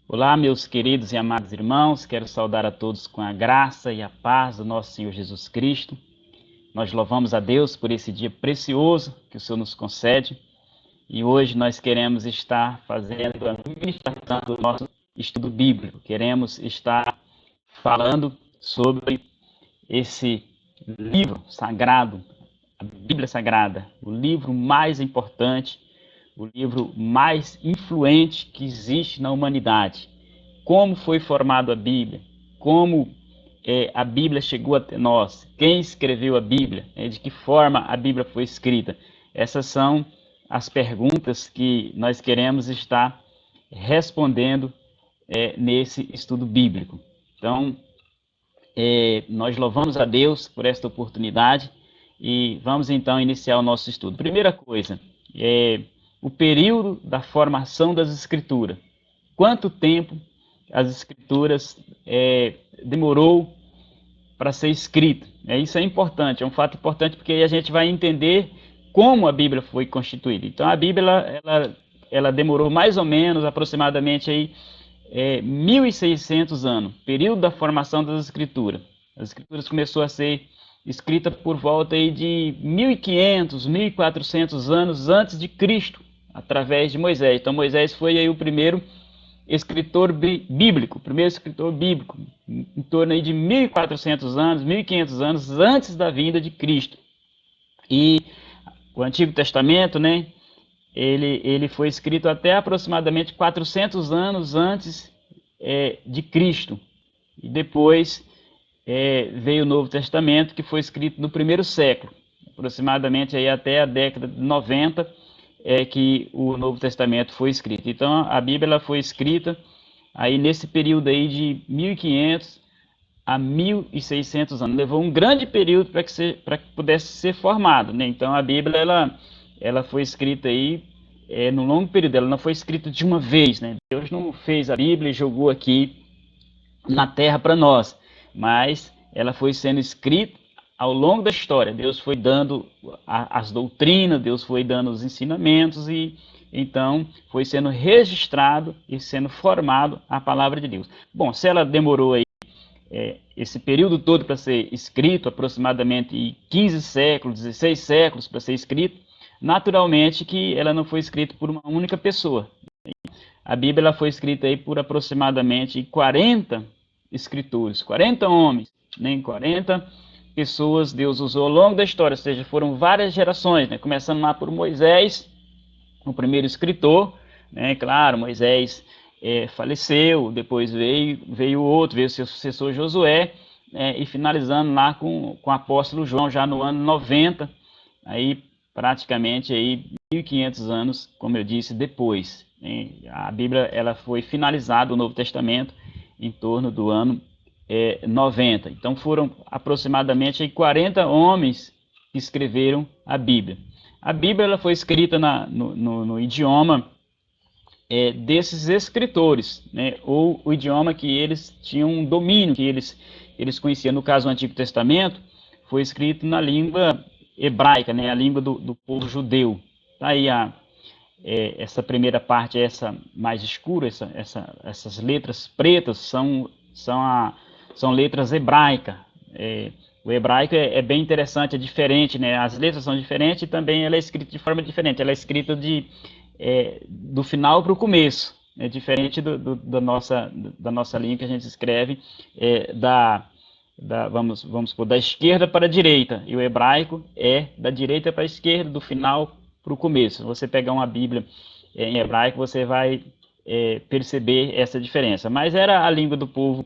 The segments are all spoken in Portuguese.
Olá, meus queridos e amados irmãos, quero saudar a todos com a graça e a paz do nosso Senhor Jesus Cristo. Nós louvamos a Deus por esse dia precioso que o Senhor nos concede e hoje nós queremos estar fazendo a ministração do nosso estudo bíblico. Queremos estar falando sobre esse livro sagrado, a Bíblia Sagrada, o livro mais importante, o livro mais influente que existe na humanidade. Como foi formada a Bíblia, como a Bíblia chegou até nós, quem escreveu a Bíblia, de que forma a Bíblia foi escrita. Essas são as perguntas que nós queremos estar respondendo nesse estudo bíblico. Então, nós louvamos a Deus por esta oportunidade e vamos então iniciar o nosso estudo. Primeira coisa, o período da formação das Escrituras. Quanto tempo as Escrituras demorou para ser escrita? Isso é importante, é um fato importante porque aí a gente vai entender como a Bíblia foi constituída. Então a Bíblia ela demorou mais ou menos aproximadamente aí 1.600 anos, período da formação das Escrituras. As Escrituras começou a ser escrita por volta aí de 1.500, 1.400 anos antes de Cristo, através de Moisés. Então Moisés foi aí o primeiro escritor bíblico, primeiro escritor bíblico, em torno aí de 1.400 anos, 1.500 anos antes da vinda de Cristo. E o Antigo Testamento, né, ele foi escrito até aproximadamente 400 anos antes de Cristo. E depois veio o Novo Testamento, que foi escrito no primeiro século, aproximadamente aí até a década de 90, que o Novo Testamento foi escrito. Então a Bíblia ela foi escrita aí nesse período aí de 1.500 a 1.600 anos. Levou um grande período para que pudesse ser formado, né? Então a Bíblia ela foi escrita aí num longo período. Ela não foi escrita de uma vez, né? Deus não fez a Bíblia e jogou aqui na terra para nós, mas ela foi sendo escrita ao longo da história. Deus foi dando as doutrinas, Deus foi dando os ensinamentos e então foi sendo registrado e sendo formado a palavra de Deus. Bom, se ela demorou aí esse período todo para ser escrito, aproximadamente 15 séculos, 16 séculos para ser escrito, naturalmente que ela não foi escrita por uma única pessoa. A Bíblia ela foi escrita aí por aproximadamente 40 escritores, 40 homens, né? 40 pessoas Deus usou ao longo da história, ou seja, foram várias gerações, né? Começando lá por Moisés, o primeiro escritor, né? Claro, Moisés faleceu, depois veio outro, veio o seu sucessor Josué, e finalizando lá com o apóstolo João, já no ano 90, aí praticamente aí 1.500 anos, como eu disse, depois. A Bíblia ela foi finalizada, o Novo Testamento, em torno do ano 90. Então foram aproximadamente aí 40 homens que escreveram a Bíblia. A Bíblia ela foi escrita no idioma desses escritores, né? Ou o idioma que eles tinham um domínio, que eles conheciam. No caso, o Antigo Testamento foi escrito na língua hebraica, né? A língua do povo judeu. Tá aí essa primeira parte, essa mais escura, essas letras pretas são letras hebraicas. O hebraico é bem interessante, é diferente, né? As letras são diferentes e também ela é escrita de forma diferente. Ela é escrita do final para o começo, é diferente da nossa língua que a gente escreve vamos supor, da esquerda para a direita, e o hebraico é da direita para a esquerda, do final para o começo. Se você pegar uma Bíblia em hebraico, você vai perceber essa diferença. Mas era a língua do povo,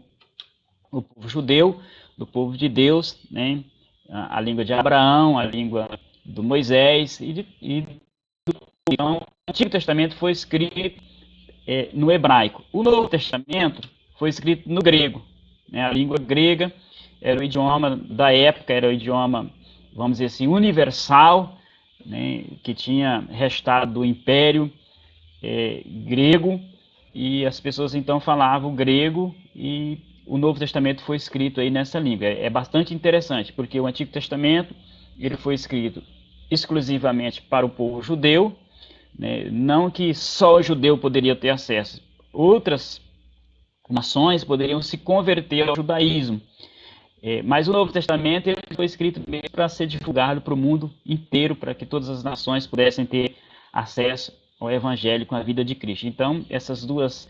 o povo judeu, do povo de Deus, né? A língua de Abraão, a língua do Moisés então, o Antigo Testamento foi escrito no hebraico. O Novo Testamento foi escrito no grego, né? A língua grega era o idioma da época, era o idioma, vamos dizer assim, universal, né? Que tinha restado do Império grego, e as pessoas então falavam grego, e o Novo Testamento foi escrito aí nessa língua. É bastante interessante, porque o Antigo Testamento ele foi escrito exclusivamente para o povo judeu, né? Não que só o judeu poderia ter acesso. Outras nações poderiam se converter ao judaísmo. Mas o Novo Testamento ele foi escrito para ser divulgado para o mundo inteiro, para que todas as nações pudessem ter acesso ao Evangelho com a vida de Cristo. Então, essas duas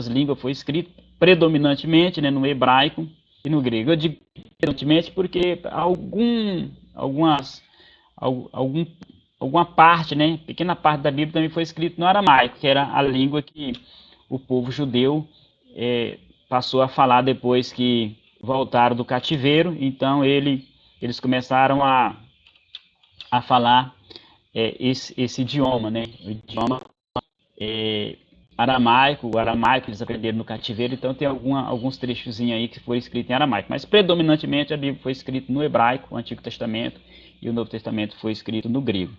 línguas foram escritas predominantemente, né, no hebraico e no grego. Eu digo predominantemente porque alguma parte, né, pequena parte da Bíblia também foi escrita no aramaico, que era a língua que o povo judeu passou a falar depois que voltaram do cativeiro. Então eles começaram a falar esse idioma, né? O idioma aramaico. O aramaico eles aprenderam no cativeiro, então tem alguns trechozinhos aí que foi escrito em aramaico. Mas predominantemente a Bíblia foi escrita no hebraico, o Antigo Testamento, e o Novo Testamento foi escrito no grego.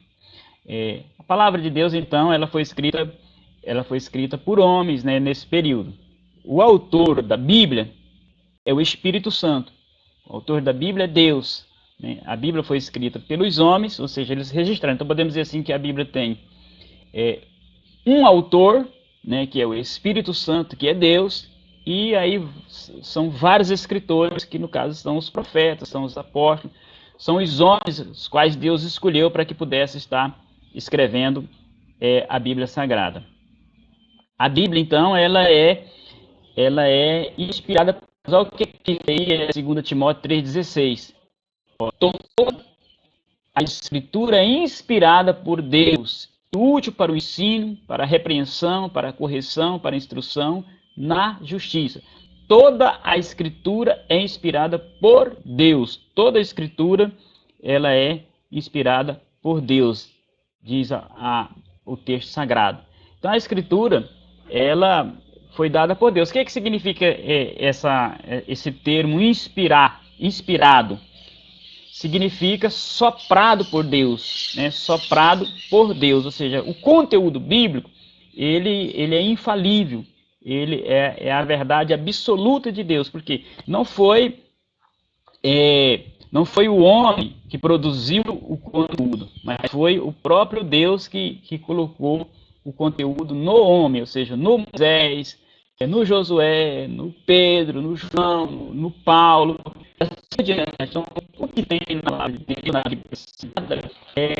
A palavra de Deus, então, ela foi escrita por homens, né, nesse período. O autor da Bíblia é o Espírito Santo. O autor da Bíblia é Deus, né? A Bíblia foi escrita pelos homens, ou seja, eles registraram. Então podemos dizer assim que a Bíblia tem um autor, né, que é o Espírito Santo, que é Deus, e aí são vários escritores, que no caso são os profetas, são os apóstolos, são os homens os quais Deus escolheu para que pudesse estar escrevendo a Bíblia Sagrada. A Bíblia, então, ela é inspirada. Olha o que aí é 2 Timóteo 3,16. Toda a Escritura é inspirada por Deus, útil para o ensino, para a repreensão, para a correção, para a instrução na justiça. Toda a Escritura é inspirada por Deus. Toda a Escritura ela é inspirada por Deus, diz o texto sagrado. Então a Escritura ela foi dada por Deus. O que é que significa esse termo inspirado? Significa soprado por Deus, né? Soprado por Deus, ou seja, o conteúdo bíblico ele é infalível, ele é a verdade absoluta de Deus, porque não foi o homem que produziu o conteúdo, mas foi o próprio Deus que colocou o conteúdo no homem, ou seja, no Moisés, no Josué, no Pedro, no João, no Paulo. Então, o que tem na Bíblia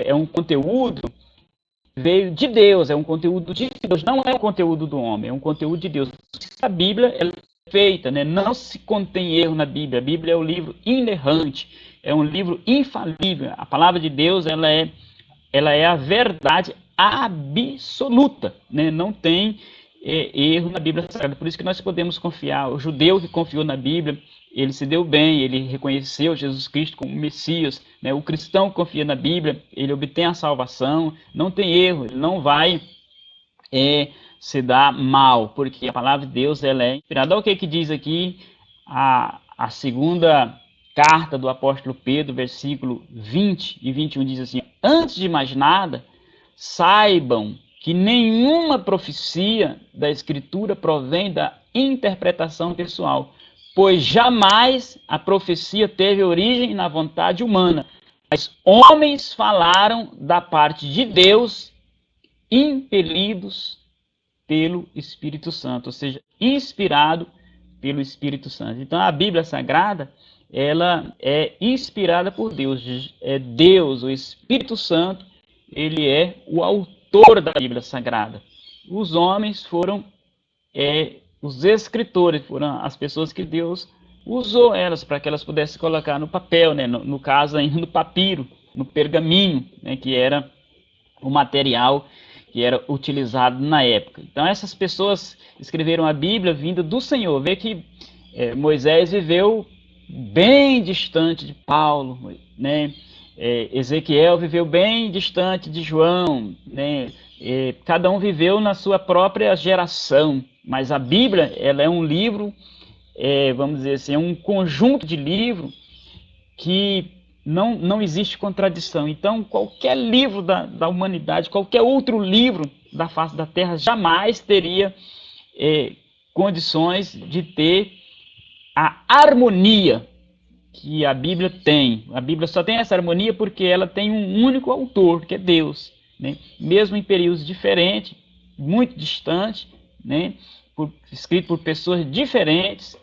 é um conteúdo que veio de Deus, é um conteúdo de Deus, não é um conteúdo do homem, é um conteúdo de Deus. A Bíblia é feita, né? Não se contém erro na Bíblia. A Bíblia é um livro inerrante, é um livro infalível. A palavra de Deus ela é a verdade absoluta, né? Não tem erro na Bíblia Sagrada. Por isso que nós podemos confiar. O judeu que confiou na Bíblia, ele se deu bem, ele reconheceu Jesus Cristo como Messias, né? O cristão que confia na Bíblia, ele obtém a salvação, não tem erro, ele não vai se dar mal, porque a palavra de Deus ela é inspirada. Olha o que diz aqui a segunda carta do apóstolo Pedro, versículo 20 e 21, diz assim: antes de mais nada, saibam que nenhuma profecia da Escritura provém da interpretação pessoal, pois jamais a profecia teve origem na vontade humana, mas homens falaram da parte de Deus, impelidos pelo Espírito Santo, ou seja, inspirado pelo Espírito Santo. Então a Bíblia Sagrada, ela é inspirada por Deus. É Deus, o Espírito Santo, ele é o autor da Bíblia Sagrada. Os homens foram os escritores, foram as pessoas que Deus usou elas para que elas pudessem colocar no papel, né? No caso ainda no papiro, no pergaminho, né? Que era o material que era utilizado na época. Então essas pessoas escreveram a Bíblia vinda do Senhor. Vê que Moisés viveu bem distante de Paulo, né? Ezequiel viveu bem distante de João, né? Cada um viveu na sua própria geração, mas a Bíblia ela é um livro, vamos dizer assim, é um conjunto de livros que não existe contradição. Então, qualquer livro da humanidade, qualquer outro livro da face da Terra jamais teria condições de ter a harmonia que a Bíblia tem. A Bíblia só tem essa harmonia porque ela tem um único autor, que é Deus, né? Mesmo em períodos diferentes, muito distantes, né, escrito por pessoas diferentes,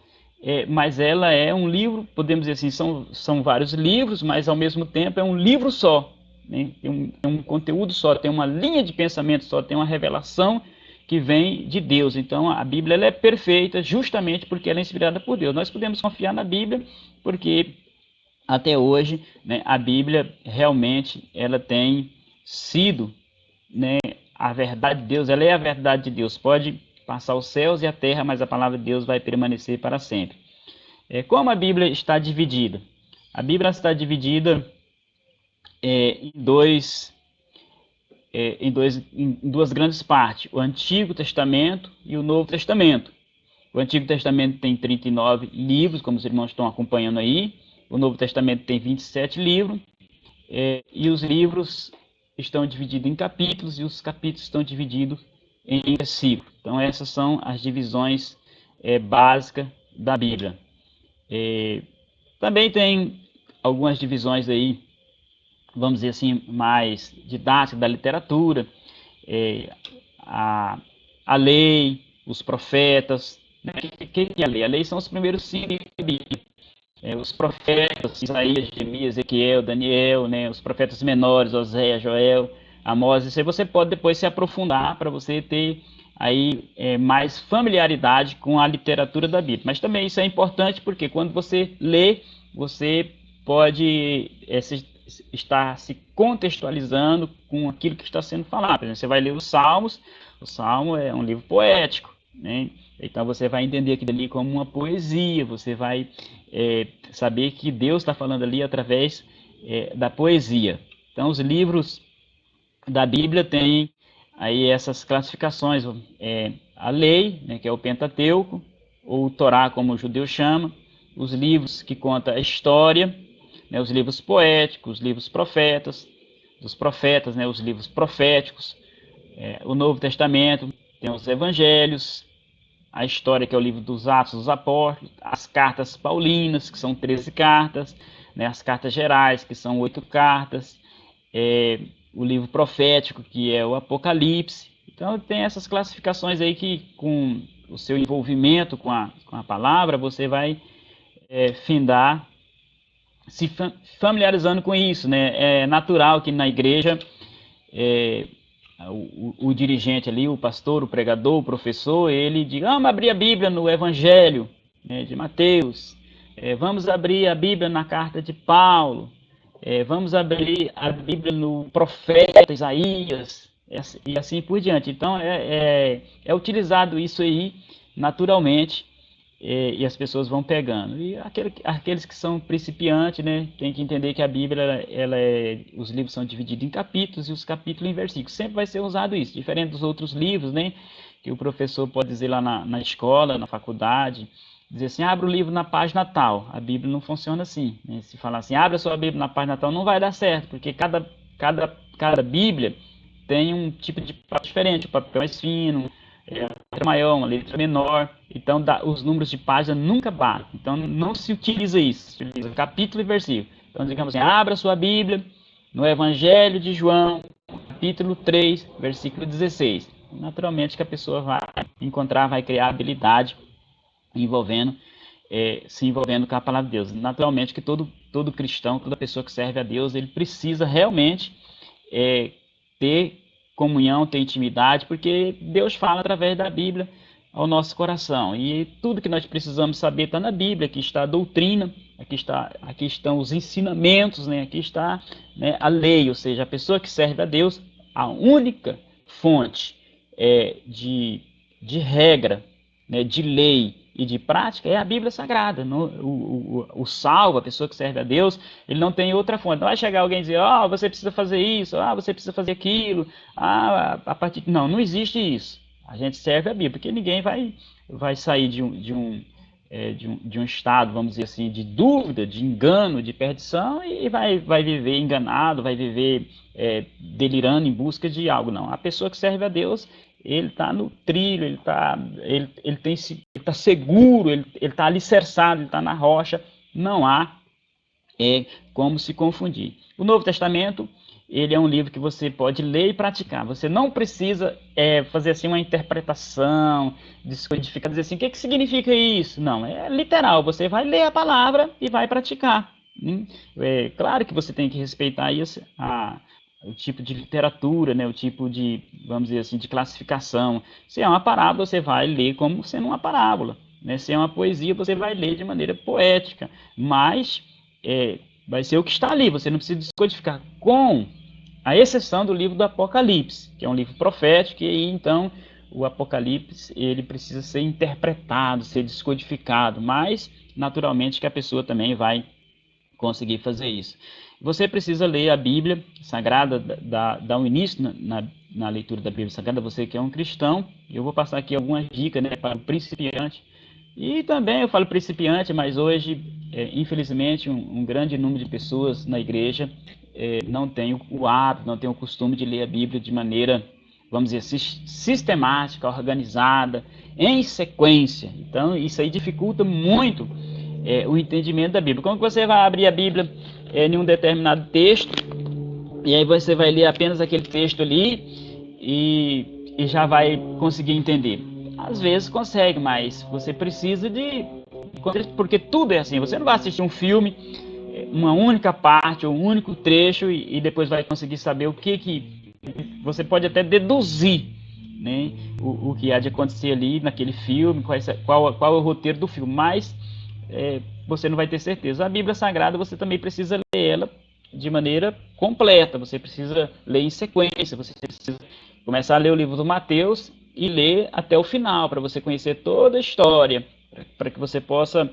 mas ela é um livro, podemos dizer assim, são vários livros, mas ao mesmo tempo é um livro só, né, tem um conteúdo só, tem uma linha de pensamento só, tem uma revelação que vem de Deus. Então a Bíblia ela é perfeita justamente porque ela é inspirada por Deus. Nós podemos confiar na Bíblia porque até hoje, né, a Bíblia realmente ela tem sido, né, a verdade de Deus, ela é a verdade de Deus. Pode passar os céus e a terra, mas a palavra de Deus vai permanecer para sempre. Como a Bíblia está dividida? A Bíblia está dividida em duas grandes partes, o Antigo Testamento e o Novo Testamento. O Antigo Testamento tem 39 livros, como os irmãos estão acompanhando aí. O Novo Testamento tem 27 livros. E os livros estão divididos em capítulos e os capítulos estão divididos em versículos. Então essas são as divisões básicas da Bíblia. Também tem algumas divisões aí, vamos dizer assim, mais didáticas da literatura, a lei, os profetas. Né? O que é a lei? A lei são os primeiros 5 livros da Bíblia. Os profetas, Isaías, Jeremias, Ezequiel, Daniel, né, os profetas menores, Oséias, Joel, Amós, isso aí você pode depois se aprofundar para você ter aí mais familiaridade com a literatura da Bíblia. Mas também isso é importante porque quando você lê, você pode estar se contextualizando com aquilo que está sendo falado. Por exemplo, você vai ler os Salmos, o Salmo é um livro poético, né? Então você vai entender aquilo ali como uma poesia, você vai saber que Deus está falando ali através da poesia. Então os livros da Bíblia têm aí essas classificações, a lei, né, que é o Pentateuco, ou o Torá, como o judeu chama, os livros que contam a história, né, os livros poéticos, os livros dos profetas, né, os livros proféticos, o Novo Testamento, tem os evangelhos, a história, que é o livro dos Atos dos Apóstolos, as cartas paulinas, que são 13 cartas, né, as cartas gerais, que são 8 cartas, o livro profético, que é o Apocalipse. Então tem essas classificações aí que, com o seu envolvimento com a palavra, você vai findar se familiarizando com isso, né? É natural que na igreja o dirigente ali, o pastor, o pregador, o professor, ele diga: vamos abrir a Bíblia no Evangelho, né, de Mateus, vamos abrir a Bíblia na carta de Paulo, vamos abrir a Bíblia no profeta Isaías, e assim por diante. Então é utilizado isso aí naturalmente, e as pessoas vão pegando. E aqueles que são principiantes, né, tem que entender que a Bíblia, os livros são divididos em capítulos e os capítulos em versículos. Sempre vai ser usado isso, diferente dos outros livros, né, que o professor pode dizer lá na escola, na faculdade, dizer assim: abre o livro na página tal. A Bíblia não funciona assim, né? Se falar assim, abre a sua Bíblia na página tal, não vai dar certo, porque cada Bíblia tem um tipo de papel diferente, o papel mais fino, uma letra maior, uma letra menor, então os números de página nunca batem. Então não se utiliza isso, se utiliza capítulo e versículo. Então digamos assim, abra sua Bíblia no Evangelho de João, capítulo 3, versículo 16. Naturalmente que a pessoa vai encontrar, vai criar habilidade se envolvendo com a palavra de Deus. Naturalmente que todo cristão, toda pessoa que serve a Deus, ele precisa realmente ter comunhão, ter intimidade, porque Deus fala através da Bíblia ao nosso coração. E tudo que nós precisamos saber está na Bíblia. Aqui está a doutrina, aqui estão os ensinamentos, né? Aqui está, né, a lei, ou seja, a pessoa que serve a Deus, a única fonte de regra, né, de lei e de prática é a Bíblia Sagrada. O salvo, a pessoa que serve a Deus, ele não tem outra fonte. Não vai chegar alguém e dizer: você precisa fazer isso, você precisa fazer aquilo, não existe isso. A gente serve a Bíblia, porque ninguém vai sair de um estado, vamos dizer assim, de dúvida, de engano, de perdição, e vai viver enganado, vai viver delirando em busca de algo. Não, a pessoa que serve a Deus, ele está no trilho, ele está seguro, ele está alicerçado, ele está na rocha, não há como se confundir. O Novo Testamento ele é um livro que você pode ler e praticar. Você não precisa fazer assim uma interpretação, descodificar, dizer assim, o que significa isso? Não, é literal. Você vai ler a palavra e vai praticar. É claro que você tem que respeitar isso, o tipo de literatura, né, o tipo de, vamos dizer assim, de classificação. Se é uma parábola, você vai ler como sendo uma parábola. Né? Se é uma poesia, você vai ler de maneira poética. Mas vai ser o que está ali, você não precisa descodificar, com a exceção do livro do Apocalipse, que é um livro profético, e aí então o Apocalipse ele precisa ser interpretado, ser descodificado, mas naturalmente que a pessoa também vai conseguir fazer isso. Você precisa ler a Bíblia Sagrada, dar um início na leitura da Bíblia Sagrada, você que é um cristão. Eu vou passar aqui algumas dicas, né, para o principiante. E também eu falo principiante, mas hoje, infelizmente, um grande número de pessoas na igreja não tem o hábito, não tem o costume de ler a Bíblia de maneira, vamos dizer, sistemática, organizada, em sequência. Então, isso aí dificulta muito o entendimento da Bíblia. Como que você vai abrir a Bíblia em um determinado texto, e aí você vai ler apenas aquele texto ali e já vai conseguir entender? Às vezes consegue, mas você precisa de... Porque tudo é assim, você não vai assistir um filme, uma única parte, um único trecho, e depois vai conseguir saber o que você pode até deduzir, né, o que há de acontecer ali naquele filme, qual é o roteiro do filme, mas você não vai ter certeza. A Bíblia Sagrada você também precisa ler ela de maneira completa, você precisa ler em sequência, você precisa começar a ler o livro do Mateus e ler até o final, para você conhecer toda a história, para que você possa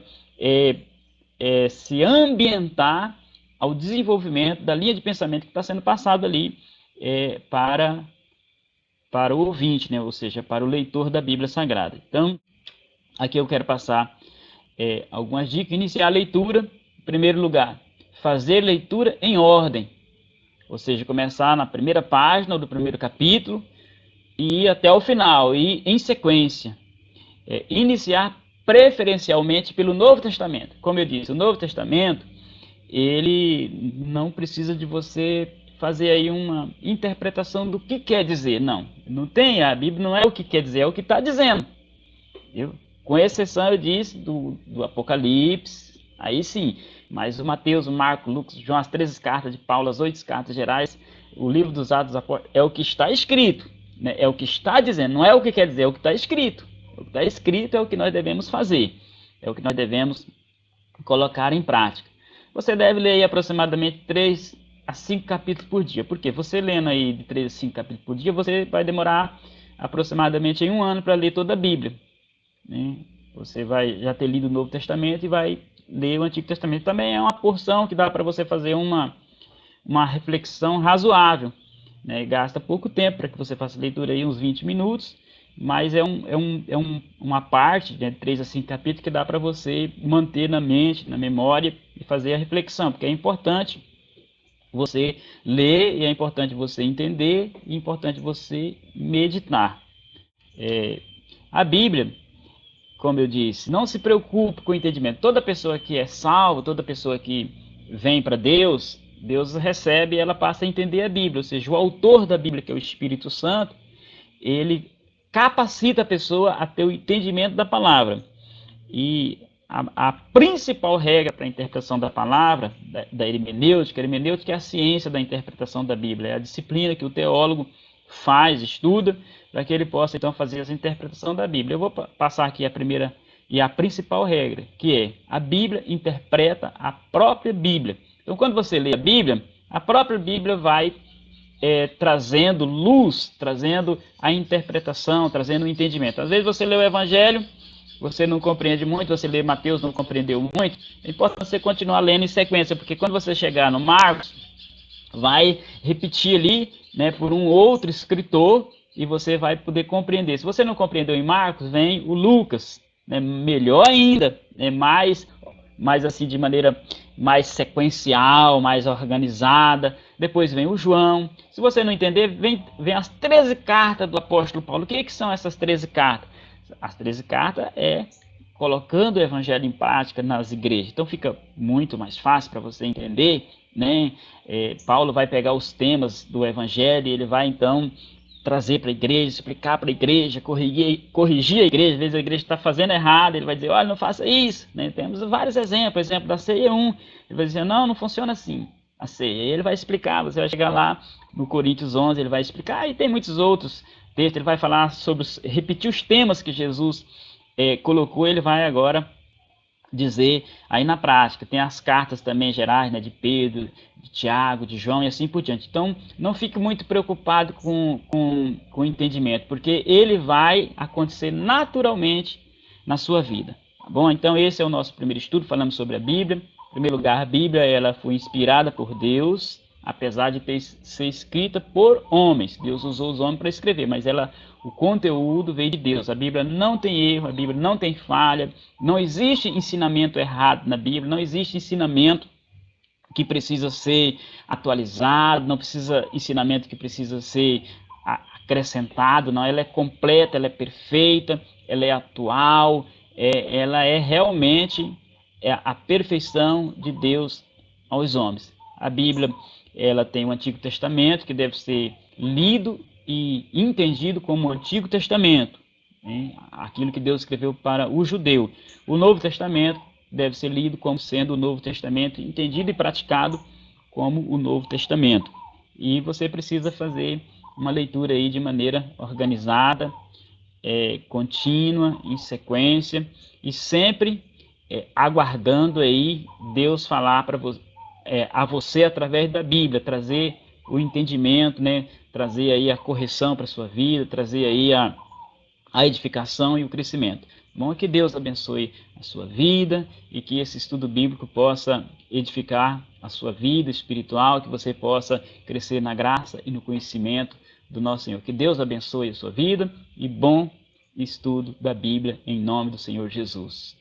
se ambientar ao desenvolvimento da linha de pensamento que está sendo passado ali para o ouvinte, né? Ou seja, para o leitor da Bíblia Sagrada. Então, aqui eu quero passar algumas dicas. Iniciar a leitura, em primeiro lugar, fazer leitura em ordem, ou seja, começar na primeira página do primeiro capítulo e ir até o final, e em sequência. Iniciar preferencialmente pelo Novo Testamento. Como eu disse, o Novo Testamento, ele não precisa de você fazer aí uma interpretação do que quer dizer. Não tem, a Bíblia não é o que quer dizer, é o que está dizendo. Viu? Com exceção, eu disse, do Apocalipse, aí sim. Mas o Mateus, o Marcos, o Lucas, João, as 13 cartas de Paulo, as 8 cartas gerais, o livro dos Atos dos Apóstolos, é o que está escrito. Né? É o que está dizendo, não é o que quer dizer, é o que está escrito. O que está escrito é o que nós devemos fazer. É o que nós devemos colocar em prática. Você deve ler aí aproximadamente 3 a 5 capítulos por dia. Por quê? Você lendo aí de 3 a 5 capítulos por dia, você vai demorar aproximadamente um ano para ler toda a Bíblia. Né? Você vai já ter lido o Novo Testamento e vai ler o Antigo Testamento. Também é uma porção que dá para você fazer uma reflexão razoável. Né? Gasta pouco tempo para que você faça leitura aí, uns 20 minutos, mas uma parte, né, de 3 a 5 capítulos, que dá para você manter na mente, na memória, e fazer a reflexão, porque é importante você ler, e é importante você entender, e é importante você meditar. A Bíblia, como eu disse, não se preocupe com o entendimento. Toda pessoa que é salva, toda pessoa que vem para Deus, Deus recebe e ela passa a entender a Bíblia. Ou seja, o autor da Bíblia, que é o Espírito Santo, ele capacita a pessoa a ter o entendimento da palavra. E a principal regra para a interpretação da palavra, da hermenêutica, a hermenêutica é a ciência da interpretação da Bíblia, é a disciplina que o teólogo faz, estuda, para que ele possa então fazer essa interpretação da Bíblia. Eu vou passar aqui a primeira e a principal regra, que é: a Bíblia interpreta a própria Bíblia. Então, quando você lê a Bíblia, a própria Bíblia vai trazendo luz, trazendo a interpretação, trazendo o entendimento. Às vezes você lê o Evangelho, você não compreende muito, você lê Mateus, não compreendeu muito. É importante você continuar lendo em sequência, porque quando você chegar no Marcos, vai repetir ali, né, por um outro escritor, e você vai poder compreender. Se você não compreendeu em Marcos, vem o Lucas, né, melhor ainda, mais assim, de maneira mais sequencial, mais organizada. Depois vem o João. Se você não entender, vem as 13 cartas do apóstolo Paulo. O que são essas 13 cartas? As 13 cartas colocando o evangelho em prática nas igrejas. Então fica muito mais fácil para você entender, né? Paulo vai pegar os temas do evangelho e ele vai então trazer para a igreja, explicar para a igreja, corrigir a igreja. Às vezes a igreja está fazendo errado, ele vai dizer, olha, não faça isso, né? Temos vários exemplos, o exemplo da ceia 1, ele vai dizer, não funciona assim a ceia. E ele vai explicar, você vai chegar lá no Coríntios 11, ele vai explicar, e tem muitos outros textos, ele vai falar sobre, repetir os temas que Jesus colocou, ele vai agora dizer aí na prática. Tem as cartas também gerais, né, de Pedro, de Tiago, de João e assim por diante. Então, não fique muito preocupado com o entendimento, porque ele vai acontecer naturalmente na sua vida. Tá bom? Então, esse é o nosso primeiro estudo, falamos sobre a Bíblia. Em primeiro lugar, a Bíblia ela foi inspirada por Deus, apesar de ser escrita por homens. Deus usou os homens para escrever, mas o conteúdo veio de Deus. A Bíblia não tem erro, a Bíblia não tem falha, não existe ensinamento errado na Bíblia, não existe ensinamento que precisa ser atualizado, não precisa ensinamento que precisa ser acrescentado, não. Ela é completa, ela é perfeita, ela é atual, ela é realmente a perfeição de Deus aos homens. A Bíblia ela tem o Antigo Testamento, que deve ser lido e entendido como o Antigo Testamento, né? Aquilo que Deus escreveu para o judeu. O Novo Testamento deve ser lido como sendo o Novo Testamento, entendido e praticado como o Novo Testamento. E você precisa fazer uma leitura aí de maneira organizada, contínua, em sequência, e sempre aguardando aí Deus falar para você, a você através da Bíblia, trazer o entendimento, né? Trazer aí a correção para a sua vida, trazer aí a edificação e o crescimento. Bom, que Deus abençoe a sua vida e que esse estudo bíblico possa edificar a sua vida espiritual, que você possa crescer na graça e no conhecimento do nosso Senhor. Que Deus abençoe a sua vida e bom estudo da Bíblia em nome do Senhor Jesus.